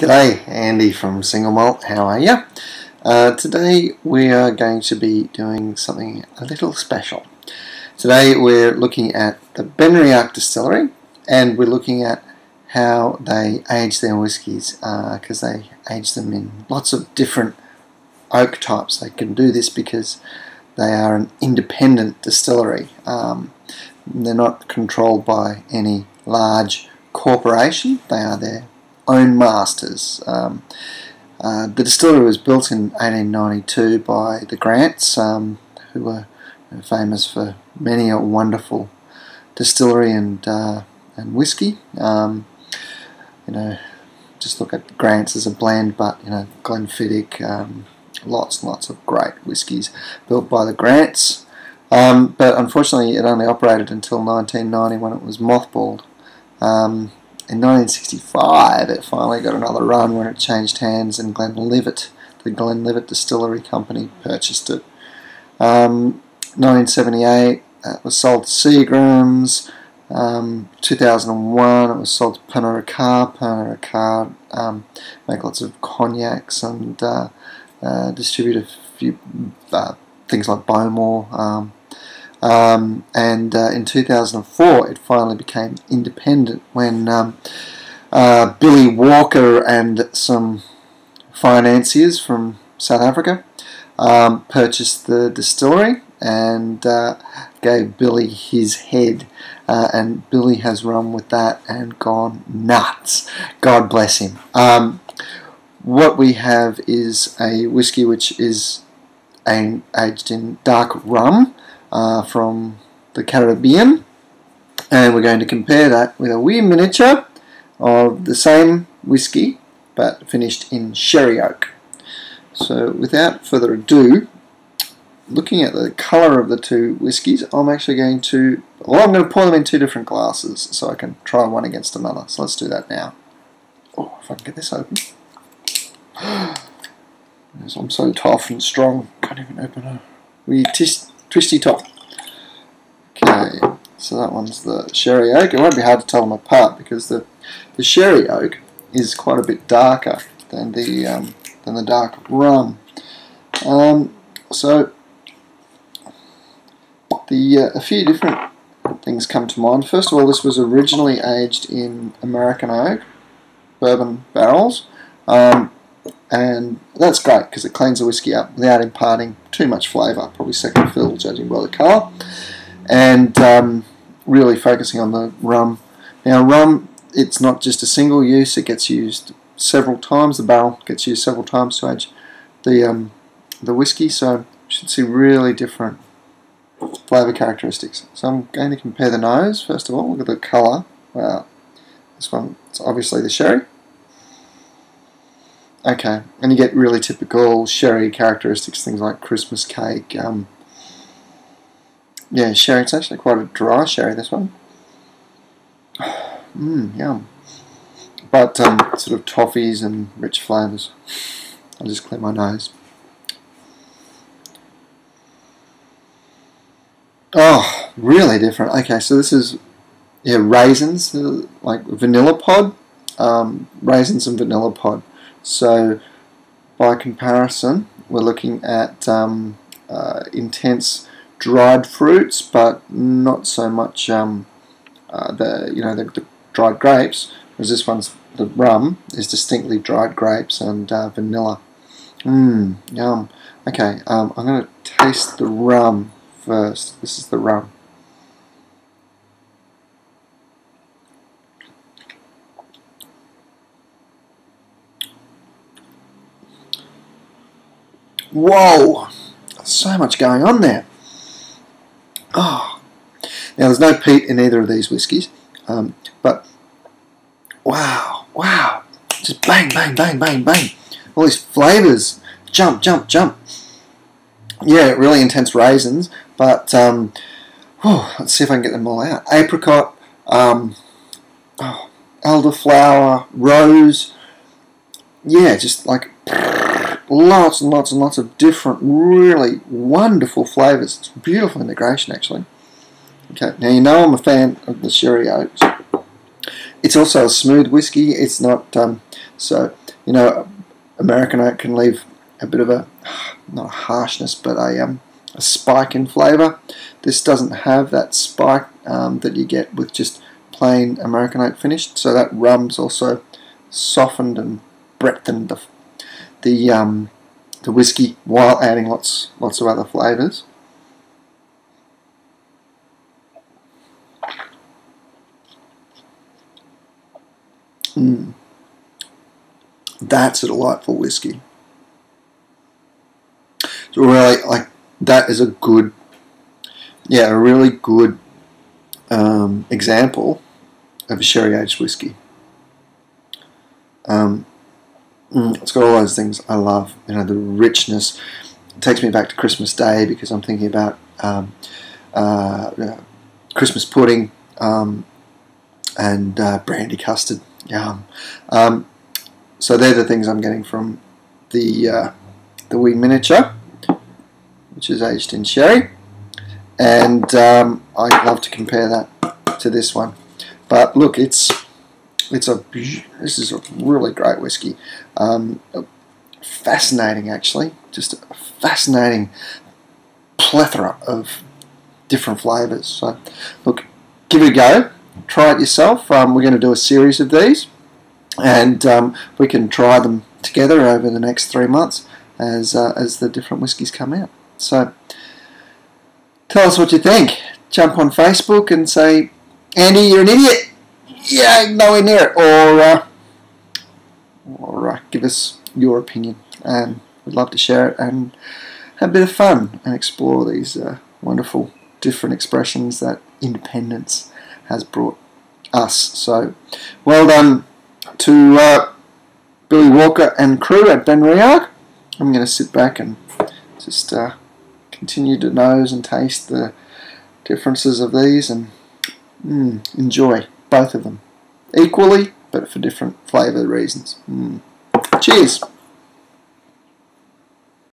G'day, Andy from Single Malt. How are you? Today we are going to be doing something a little special. Today we're looking at the Benriach distillery, and we're looking at how they age their whiskies, because they age them in lots of different oak types. They can do this because they are an independent distillery. They're not controlled by any large corporation. They are their own masters. The distillery was built in 1892 by the Grants, who were famous for many a wonderful distillery and whiskey. Just look at Grants as a blend, but Glenfiddich, lots and lots of great whiskies built by the Grants. But unfortunately, it only operated until 1990 when it was mothballed. In 1965, it finally got another run when it changed hands, and Glenlivet, the Glenlivet Distillery Company, purchased it. 1978, it was sold to Seagram's. 2001, it was sold to Pernod Ricard. Pernod Ricard make lots of cognacs and distribute a few things like Bowmore. And in 2004 it finally became independent when Billy Walker and some financiers from South Africa purchased the distillery and gave Billy his head, and Billy has run with that and gone nuts. God bless him. What we have is a whiskey which is aged in dark rum from the Caribbean, and we're going to compare that with a wee miniature of the same whiskey but finished in sherry oak. So without further ado, looking at the colour of the two whiskies, I'm going to pour them in two different glasses so I can try one against another. So let's do that now. Oh, if I can get this open. I'm so tough and strong, can't even open a wee twisty top. Okay, so that one's the sherry oak. It won't be hard to tell them apart because the sherry oak is quite a bit darker than the dark rum. So a few different things come to mind. First of all, this was originally aged in American oak bourbon barrels, and that's great because it cleans the whiskey up without imparting too much flavour, probably second fill judging by the colour, and really focusing on the rum. Now rum, it's not just a single use, it gets used several times, the barrel gets used several times to age the whiskey, so you should see really different flavour characteristics. So I'm going to compare the nose first of all. Look at the colour. Wow, this one, it's obviously the sherry. Okay, and you get really typical sherry characteristics, things like Christmas cake. Yeah, sherry, it's actually quite a dry sherry, this one. Yum. But sort of toffees and rich flavours. I'll just clear my nose. Oh, really different. Okay, so this is raisins, like vanilla pod. Raisins and vanilla pod. So by comparison, we're looking at intense dried fruits, but not so much the dried grapes. Whereas this one's, the rum is distinctly dried grapes and vanilla. Yum. Okay, I'm going to taste the rum first. This is the rum. Whoa! So much going on there. Oh, now there's no peat in either of these whiskies, but wow, just bang, bang, bang, bang, bang. All these flavours, jump. Yeah, really intense raisins, but let's see if I can get them all out. Apricot, elderflower, rose. Yeah, just like lots and lots and lots of different, really wonderful flavours. It's beautiful integration, actually. Okay, now you know I'm a fan of the sherry oaks. It's also a smooth whiskey. It's not so, you know, American oak can leave a bit of a, not a harshness, but a spike in flavour. This doesn't have that spike that you get with just plain American oak finished. So that rum's also softened and breadthened the whiskey while adding lots of other flavours. That's a delightful whiskey. So really, like, that is a good, yeah, a really good example of a sherry aged whiskey. It's got all those things I love. You know, the richness. It takes me back to Christmas Day because I'm thinking about Christmas pudding and brandy custard. Yum. So they're the things I'm getting from the wee miniature, which is aged in sherry, and I love to compare that to this one. But look, this is a really great whiskey. Fascinating, actually, just a fascinating plethora of different flavours. So look, give it a go. Try it yourself. We're going to do a series of these, and we can try them together over the next 3 months as the different whiskies come out. So tell us what you think. Jump on Facebook and say, Andy, you're an idiot. Yeah, nowhere near it. Or give us your opinion. And we'd love to share it and have a bit of fun and explore these wonderful different expressions that independence has brought us. So well done to Billy Walker and crew at Benriach. I'm going to sit back and just continue to nose and taste the differences of these and enjoy both of them equally, but for different flavour reasons. Cheers!